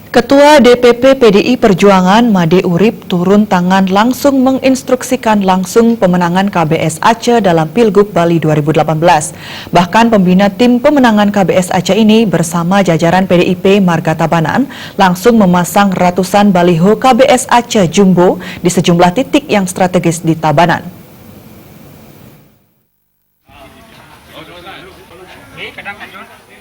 Ketua DPP PDI Perjuangan Made Urip turun tangan langsung menginstruksikan langsung pemenangan KBS Aceh dalam Pilgub Bali 2018. Bahkan pembina tim pemenangan KBS Aceh ini bersama jajaran PDIP Marga Tabanan langsung memasang ratusan baliho KBS Aceh Jumbo di sejumlah titik yang strategis di Tabanan.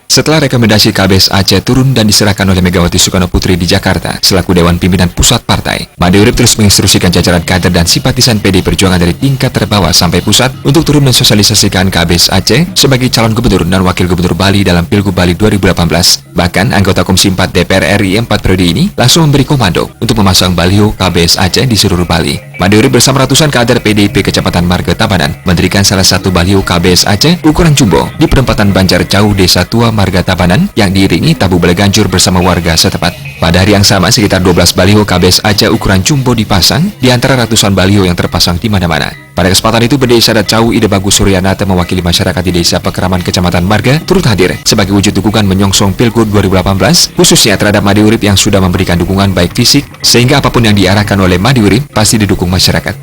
Setelah rekomendasi KBS Aceh turun dan diserahkan oleh Megawati Soekarno Putri di Jakarta selaku Dewan Pimpinan Pusat Partai, Made Urip terus menginstruksikan jajaran kader dan simpatisan PDI Perjuangan dari tingkat terbawah sampai pusat untuk turun mensosialisasikan KBS Aceh sebagai calon gubernur dan wakil gubernur Bali dalam Pilgub Bali 2018. Bahkan anggota Komisi 4 DPR RI 4 periode ini langsung memberi komando untuk memasang baliho KBS Aceh di seluruh Bali. Made Urip bersama ratusan kader PDIP Kecamatan Marga Tabanan mendirikan salah satu baliho KBS Aceh ukuran jumbo di perempatan Banjar Jauh Desa Tua Marga Tabanan yang diiringi tabu beleganjur bersama warga setempat. Pada hari yang sama, sekitar 12 baliho KBS Aceh ukuran jumbo dipasang di antara ratusan baliho yang terpasang di mana-mana. Pada kesempatan itu, Bende Isyadat Cau Ide Bagus Suryanata mewakili masyarakat di Desa Pekeraman Kecamatan Marga turut hadir sebagai wujud dukungan menyongsong Pilgub 2018, khususnya terhadap Made Urip yang sudah memberikan dukungan baik fisik, sehingga apapun yang diarahkan oleh Made Urip pasti didukung masyarakat.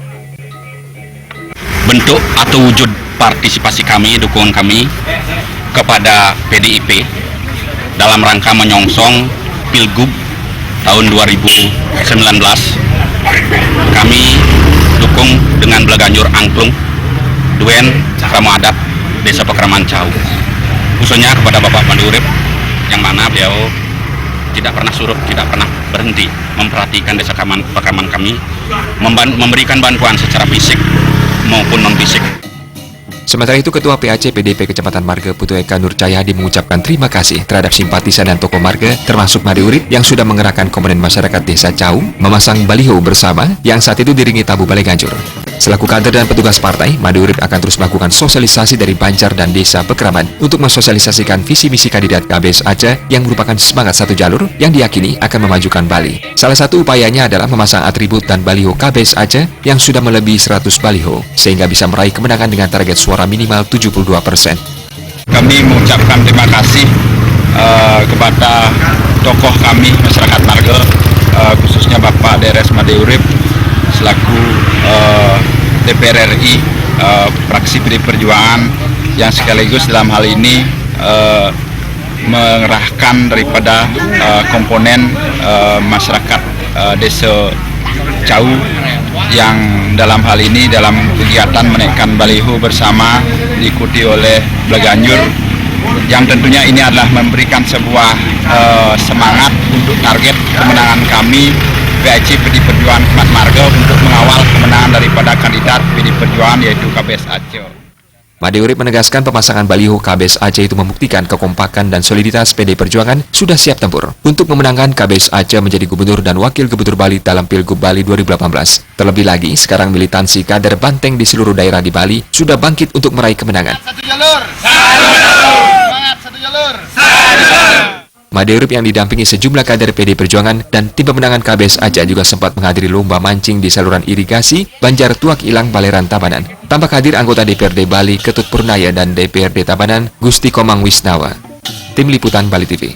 Bentuk atau wujud partisipasi kami, dukungan kami kepada PDIP dalam rangka menyongsong Pilgub tahun 2019, kami dukung dengan beleganjur angklung Duen Ramu Adat Desa Pekeraman Cau, khususnya kepada Bapak Made Urip yang mana beliau tidak pernah surut, tidak pernah berhenti memperhatikan desa Pekeraman kami, memberikan bantuan secara fisik maupun non-fisik. Sementara itu, Ketua PAC PDIP Kecamatan Marga Putu Eka Nur Cahyadi mengucapkan terima kasih terhadap simpatisan dan tokoh Marga termasuk Made Urip yang sudah mengerahkan komponen masyarakat Desa Cau memasang baliho bersama yang saat itu diringi tabu baleganjur. Selaku kader dan petugas partai, Made Urip akan terus melakukan sosialisasi dari Banjar dan Desa Pekeraman untuk mensosialisasikan visi misi kandidat KBS Aceh yang merupakan semangat satu jalur yang diyakini akan memajukan Bali. Salah satu upayanya adalah memasang atribut dan baliho KBS Aceh yang sudah melebihi 100 baliho sehingga bisa meraih kemenangan dengan target suara minimal 72%. Kami mengucapkan terima kasih kepada tokoh kami masyarakat Marga, khususnya Bapak Deres Made Urip selaku DPR RI fraksi PDI Perjuangan yang sekaligus dalam hal ini mengerahkan daripada komponen masyarakat Desa Cau yang dalam hal ini dalam kegiatan menaikkan baliho bersama diikuti oleh beleganjur yang tentunya ini adalah memberikan sebuah semangat untuk target kemenangan kami PAC PDI Perjuangan Kecamatan Marga untuk mengawal kemenangan daripada kandidat PDI Perjuangan yaitu KBS Aceh. Made Urip menegaskan pemasangan baliho KBS Aceh itu membuktikan kekompakan dan soliditas PDI Perjuangan sudah siap tempur untuk memenangkan KBS Aceh menjadi gubernur dan wakil gubernur Bali dalam Pilgub Bali 2018. Terlebih lagi, sekarang militansi kader banteng di seluruh daerah di Bali sudah bangkit untuk meraih kemenangan. Satu jalur! Satu jalur! Semangat satu jalur! Satu jalur! Made Urip yang didampingi sejumlah kader PDI Perjuangan dan tim pemenangan KBS Aceh juga sempat menghadiri lomba mancing di saluran irigasi Banjar Tuak Ilang Baleran Tabanan. Tampak hadir anggota DPRD Bali Ketut Purnaya dan DPRD Tabanan Gusti Komang Wisnawa. Tim Liputan Bali TV.